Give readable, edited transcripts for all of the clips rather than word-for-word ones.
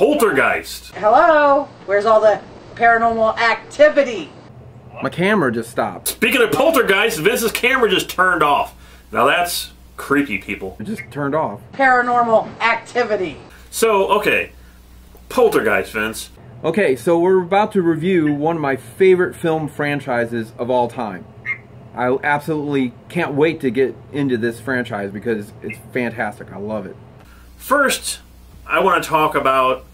Poltergeist. Hello? Where's all the paranormal activity? My camera just stopped. Speaking of Poltergeist, Vince's camera just turned off. Now that's creepy, people. It just turned off. Paranormal activity. So, okay. Poltergeist, Vince. Okay, so we're about to review one of my favorite film franchises of all time. I absolutely can't wait to get into this franchise because it's fantastic. I love it. First, I want to talk about,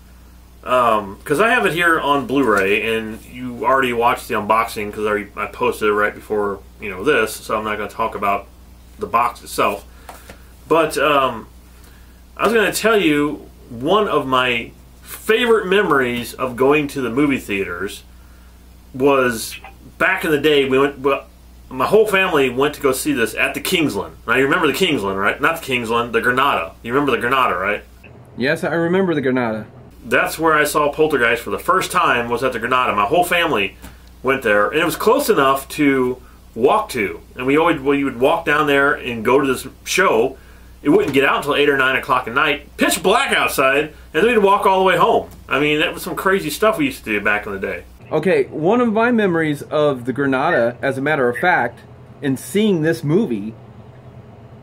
because I have it here on Blu-ray, and you already watched the unboxing because I posted it right before, you know, this, so I'm not going to talk about the box itself. But I was going to tell you one of my favorite memories of going to the movie theaters was back in the day. My whole family went to go see this at the Kingsland. Now you remember the Kingsland, right? Not the Kingsland, the Granada. You remember the Granada, right? Yes, I remember the Granada. That's where I saw Poltergeist for the first time, was at the Granada. My whole family went there, and it was close enough to walk to. And we would walk down there and go to this show. It wouldn't get out until 8 or 9 o'clock at night, pitch black outside, and then we'd walk all the way home. I mean, that was some crazy stuff we used to do back in the day. Okay, one of my memories of the Granada, as a matter of fact, in seeing this movie,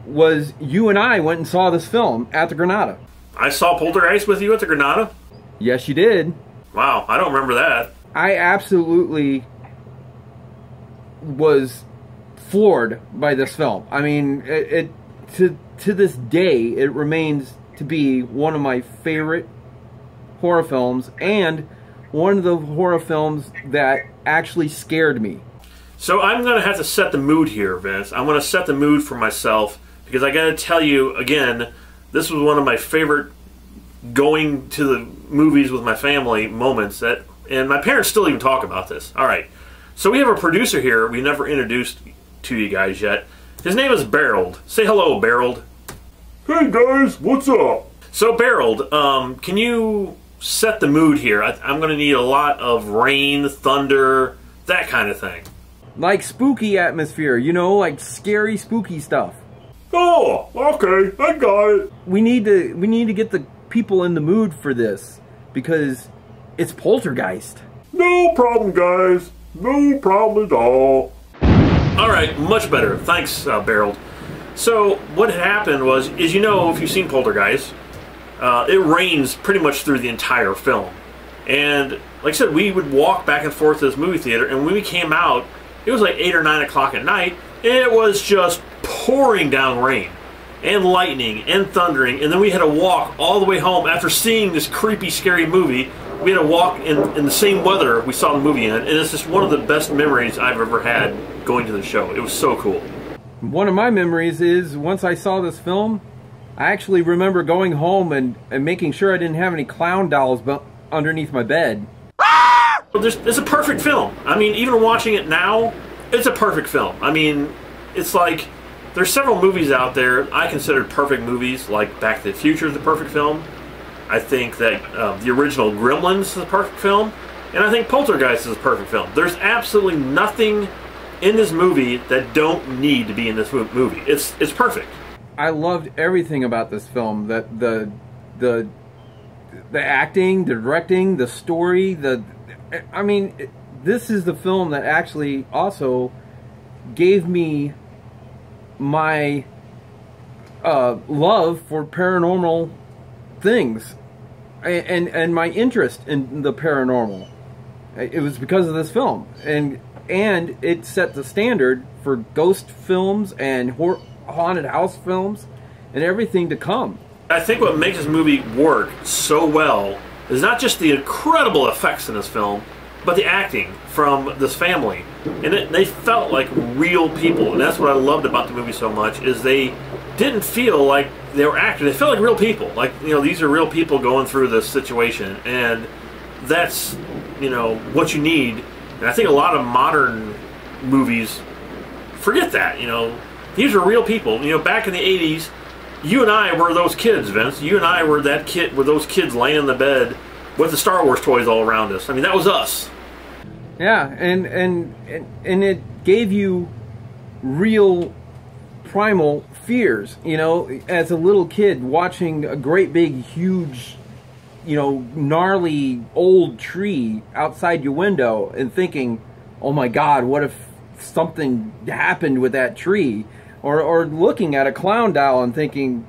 was you and I went and saw this film at the Granada. I saw Poltergeist with you at the Granada? Yes, you did. Wow, I don't remember that. I absolutely was floored by this film. I mean, to this day, it remains to be one of my favorite horror films, and one of the horror films that actually scared me. So I'm going to have to set the mood here, Vince. I'm going to set the mood for myself, because I got to tell you, again, this was one of my favorite going to the movies with my family moments, and my parents still even talk about this. All right, so we have a producer here we never introduced to you guys yet. His name is Berold. Say hello, Berold. Hey guys, what's up? So Berold, can you set the mood here? I'm going to need a lot of rain, thunder, that kind of thing. Like spooky atmosphere, you know, like scary, spooky stuff. Oh, okay, I got it. We need to get the people in the mood for this, because it's Poltergeist. No problem, guys. No problem at all. Alright, much better. Thanks, Berold. So, what had happened was, as you know, if you've seen Poltergeist, it rains pretty much through the entire film. And, like I said, we would walk back and forth to this movie theater, and when we came out, it was like 8 or 9 o'clock at night, and it was just pouring down rain, and lightning, and thundering, and then we had to walk all the way home after seeing this creepy, scary movie. We had to walk in the same weather we saw the movie in, and it's just one of the best memories I've ever had going to the show. It was so cool. One of my memories is, once I saw this film, I actually remember going home and making sure I didn't have any clown dolls underneath my bed. It's a perfect film. I mean, even watching it now, it's a perfect film. I mean, it's like, there's several movies out there I consider perfect movies, like Back to the Future is a perfect film. I think that the original Gremlins is a perfect film, and I think Poltergeist is a perfect film. There's absolutely nothing in this movie that don't need to be in this movie. It's perfect. I loved everything about this film. The acting, the directing, the story. I mean, this is the film that actually also gave me my love for paranormal things and my interest in the paranormal. It was because of this film, and it set the standard for ghost films and haunted house films and everything to come. I think what makes this movie work so well is not just the incredible effects in this film, but the acting from this family. And they felt like real people, and that's what I loved about the movie so much, is they didn't feel like they were actors. They felt like real people. Like, you know, these are real people going through this situation, and that's, you know, what you need. And I think a lot of modern movies forget that, you know. These are real people. You know, back in the 80s, you and I were those kids, Vince. You and I were those kids laying in the bed with the Star Wars toys all around us. I mean, that was us. Yeah, and it gave you real primal fears, you know, as a little kid watching a great big huge you know, gnarly old tree outside your window and thinking, oh my God, what if something happened with that tree? Or looking at a clown doll and thinking,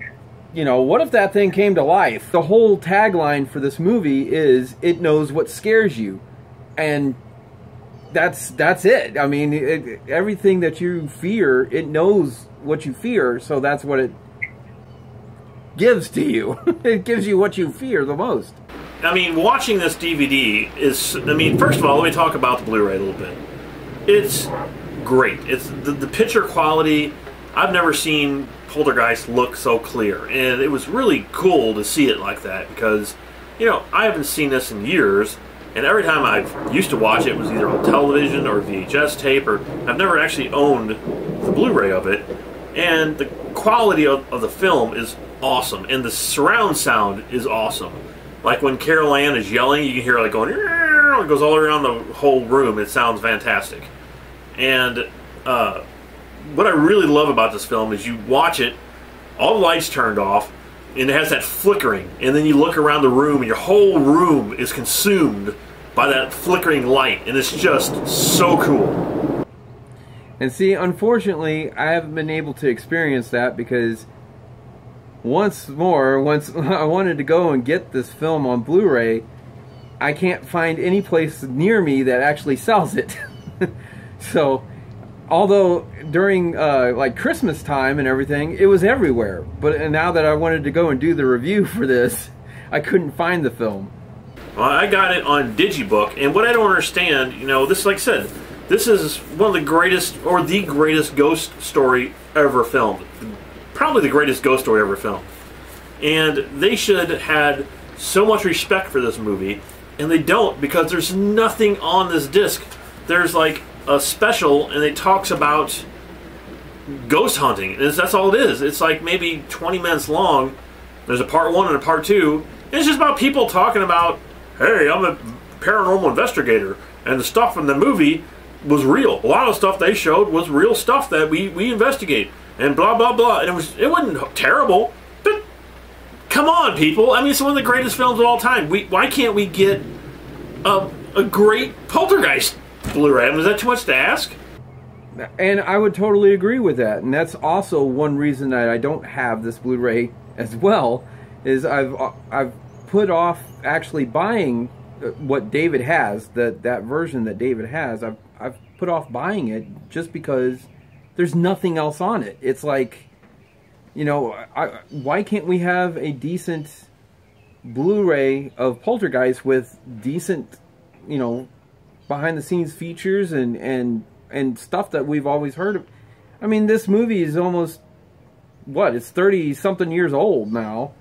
you know, what if that thing came to life? The whole tagline for this movie is, it knows what scares you. And that's it. I mean, everything that you fear, it knows what you fear, so that's what it gives to you. It gives you what you fear the most. I mean, watching this DVD is, I mean, first of all, let me talk about the Blu-ray a little bit. It's great. It's the picture quality. I've never seen Poltergeist look so clear, and it was really cool to see it like that because, you know, I haven't seen this in years, and every time I've used to watch it, it was either on television or VHS tape, or I've never actually owned the Blu-ray of it, and the quality of the film is awesome, and the surround sound is awesome. Like when Carol Ann is yelling, you can hear it like going, it goes all around the whole room. It sounds fantastic. And what I really love about this film is you watch it, all the lights turned off, and it has that flickering, and then you look around the room and your whole room is consumed by that flickering light, and it's just so cool. And see, unfortunately, I haven't been able to experience that because once I wanted to go and get this film on Blu-ray, I can't find any place near me that actually sells it. So, although during like Christmas time and everything, it was everywhere. But now that I wanted to go and do the review for this, I couldn't find the film. Well, I got it on DIGI-BOOK, and what I don't understand, you know, this, like I said, this is one of the greatest, or the greatest ghost story ever filmed. Probably the greatest ghost story ever filmed. And they should have had so much respect for this movie, and they don't, because there's nothing on this disc. There's like a special, and it talks about ghost hunting. And that's all it is. It's like maybe 20 minutes long. There's a part 1 and a part 2. And it's just about people talking about, hey, I'm a paranormal investigator, and the stuff in the movie was real. A lot of the stuff they showed was real stuff that we investigate, and blah blah blah. And it wasn't terrible, but come on, people. I mean, it's one of the greatest films of all time. Why can't we get a great Poltergeist Blu-ray? I mean, is that too much to ask? And I would totally agree with that. And that's also one reason that I don't have this Blu-ray as well, is I've put off actually buying what David has, that version that David has. I've put off buying it just because there's nothing else on it. It's like, you know, why can't we have a decent Blu-ray of Poltergeist with decent, you know, behind-the-scenes features and stuff that we've always heard of? I mean, this movie is almost, what, it's 30-something years old now.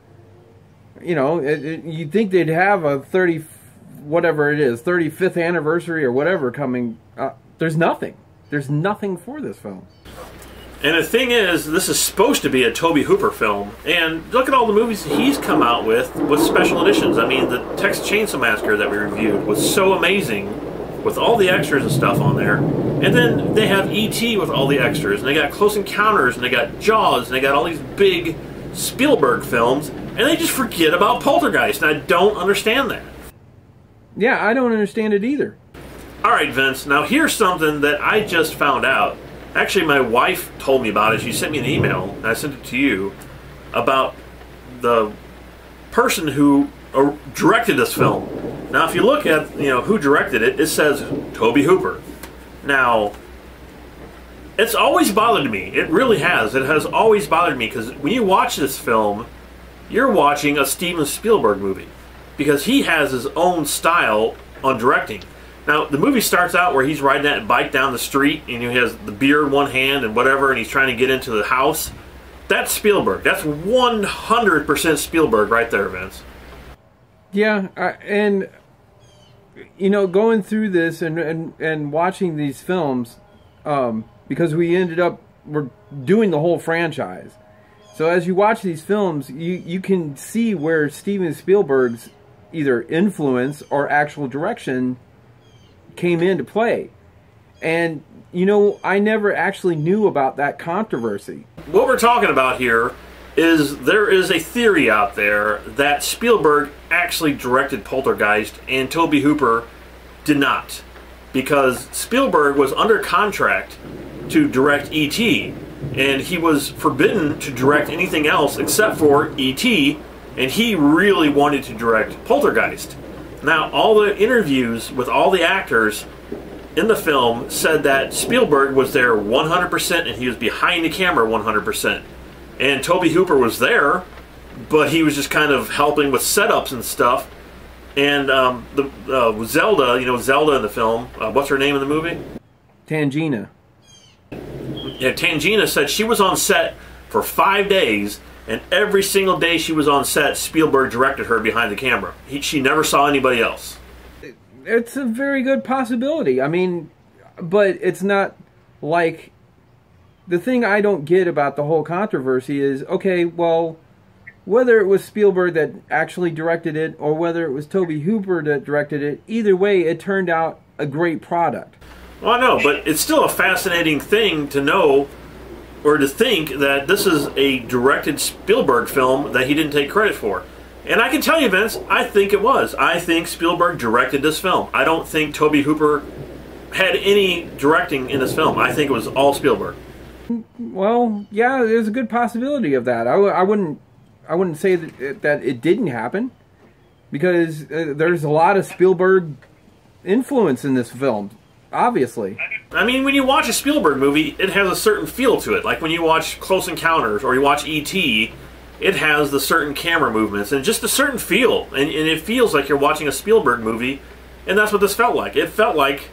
You know, you'd think they'd have a 35th anniversary or whatever coming. There's nothing. There's nothing for this film. And the thing is, this is supposed to be a Tobe Hooper film, and look at all the movies he's come out with special editions. I mean, the Texas Chainsaw Massacre that we reviewed was so amazing, with all the extras and stuff on there. And then they have E.T. with all the extras, and they got Close Encounters, and they got Jaws, and they got all these big Spielberg films, and they just forget about Poltergeist, and I don't understand that. Yeah, I don't understand it either. Alright, Vince, now here's something that I just found out. Actually, my wife told me about it. She sent me an email, and I sent it to you, about the person who directed this film. Now, if you look at, you know, who directed it, it says Tobe Hooper. Now, it's always bothered me. It really has. It has always bothered me, because when you watch this film, you're watching a Steven Spielberg movie, because he has his own style on directing. Now, the movie starts out where he's riding that bike down the street, and he has the beer in one hand and whatever, and he's trying to get into the house. That's Spielberg. That's 100% Spielberg right there, Vince. Yeah, and, you know, going through this and watching these films, because we're doing the whole franchise. So as you watch these films, you can see where Steven Spielberg's either influence or actual direction came into play. And, you know, I never actually knew about that controversy. What we're talking about here is there is a theory out there that Spielberg actually directed Poltergeist and Tobe Hooper did not, because Spielberg was under contract to direct E.T., and he was forbidden to direct anything else except for E.T., and he really wanted to direct Poltergeist. Now, all the interviews with all the actors in the film said that Spielberg was there 100% and he was behind the camera 100%. And Tobe Hooper was there, but he was just kind of helping with setups and stuff. And Zelda, you know, Zelda in the film, what's her name in the movie? Tangina. Yeah, Tangina said she was on set for 5 days, and every single day she was on set, Spielberg directed her behind the camera. She never saw anybody else. It's a very good possibility. I mean, but it's not like... The thing I don't get about the whole controversy is, okay, well, whether it was Spielberg that actually directed it or whether it was Tobe Hooper that directed it, either way, it turned out a great product. Well, I know, but it's still a fascinating thing to know or to think that this is a directed Spielberg film that he didn't take credit for. And I can tell you, Vince, I think it was. I think Spielberg directed this film. I don't think Tobe Hooper had any directing in this film. I think it was all Spielberg. Well, yeah, there's a good possibility of that. I wouldn't say that it didn't happen, because there's a lot of Spielberg influence in this film, obviously. I mean, when you watch a Spielberg movie, it has a certain feel to it. Like when you watch Close Encounters or you watch E.T., it has the certain camera movements and just a certain feel. And it feels like you're watching a Spielberg movie, and that's what this felt like. It felt like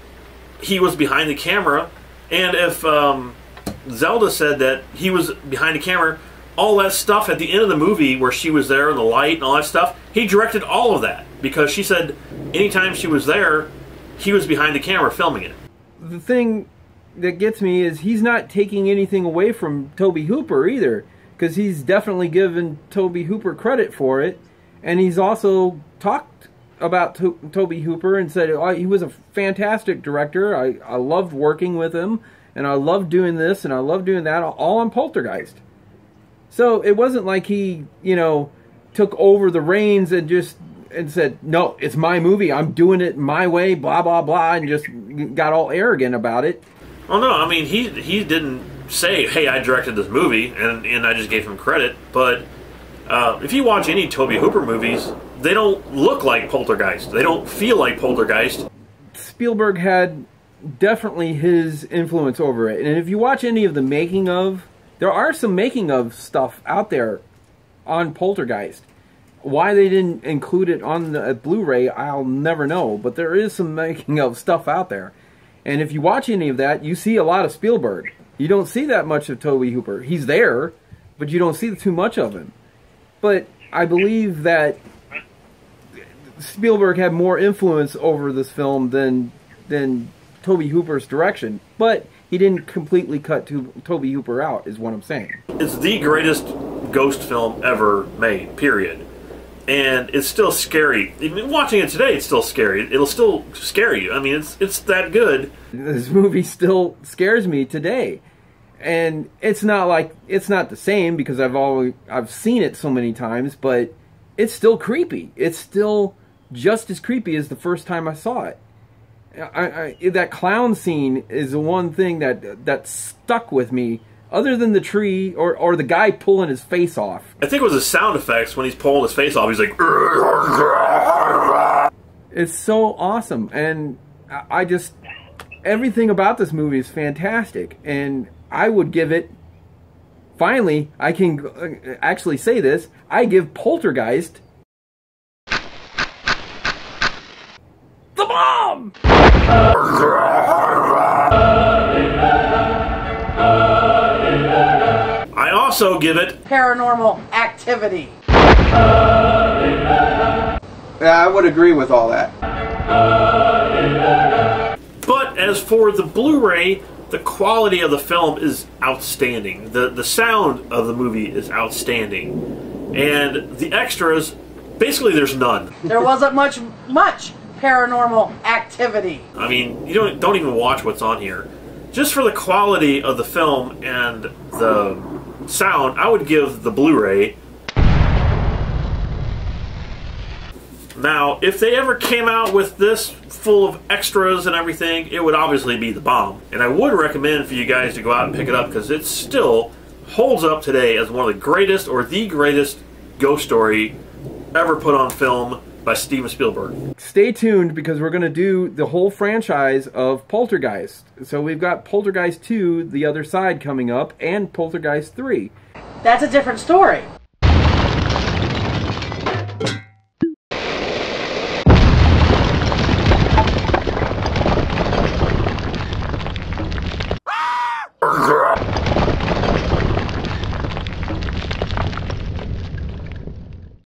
he was behind the camera, and if... Zelda said that he was behind the camera, all that stuff at the end of the movie where she was there and the light and all that stuff, he directed all of that, because she said anytime she was there, he was behind the camera filming it. The thing that gets me is he's not taking anything away from Tobe Hooper either, because he's definitely given Tobe Hooper credit for it, and he's also talked about Tobe Hooper and said, oh, he was a fantastic director, I loved working with him, and I love doing this, and I love doing that, all on Poltergeist. So it wasn't like he, you know, took over the reins and said, no, it's my movie, I'm doing it my way, blah, blah, blah, and just got all arrogant about it. Well, no, I mean, he didn't say, hey, I directed this movie, and I just gave him credit, but if you watch any Tobe Hooper movies, they don't look like Poltergeist. They don't feel like Poltergeist. Spielberg had... definitely his influence over it. And if you watch any of the making of, there are some making of stuff out there on Poltergeist. Why they didn't include it on the Blu-ray, I'll never know, but there is some making of stuff out there. And if you watch any of that, you see a lot of Spielberg. You don't see that much of Tobe Hooper. He's there, but you don't see too much of him. But I believe that Spielberg had more influence over this film than Tobe Hooper's direction, but he didn't completely cut Tobe Hooper out, is what I'm saying. It's the greatest ghost film ever made, period. And it's still scary. Even watching it today, it's still scary. It'll still scare you. I mean, it's that good. This movie still scares me today. And it's not the same, because I've seen it so many times, but it's still creepy. It's still just as creepy as the first time I saw it. That clown scene is the one thing that stuck with me, other than the tree or the guy pulling his face off. I think it was the sound effects when he's pulling his face off. He's like... It's so awesome, and I just... Everything about this movie is fantastic, and I would give it... Finally, I can actually say this. I give Poltergeist... the bomb! I also give it Paranormal Activity. Yeah, I would agree with all that. But as for the Blu-ray, the quality of the film is outstanding. The sound of the movie is outstanding. And the extras, basically there's none. There wasn't much Paranormal Activity. I mean, you don't even watch what's on here. Just for the quality of the film and the sound, I would give the Blu-ray. Now, if they ever came out with this full of extras and everything, it would obviously be the bomb. And I would recommend for you guys to go out and pick it up because it still holds up today as one of the greatest or the greatest ghost story ever put on film by Steven Spielberg. Stay tuned because we're going to do the whole franchise of Poltergeist. So we've got Poltergeist 2, The Other Side, coming up, and Poltergeist 3. That's a different story.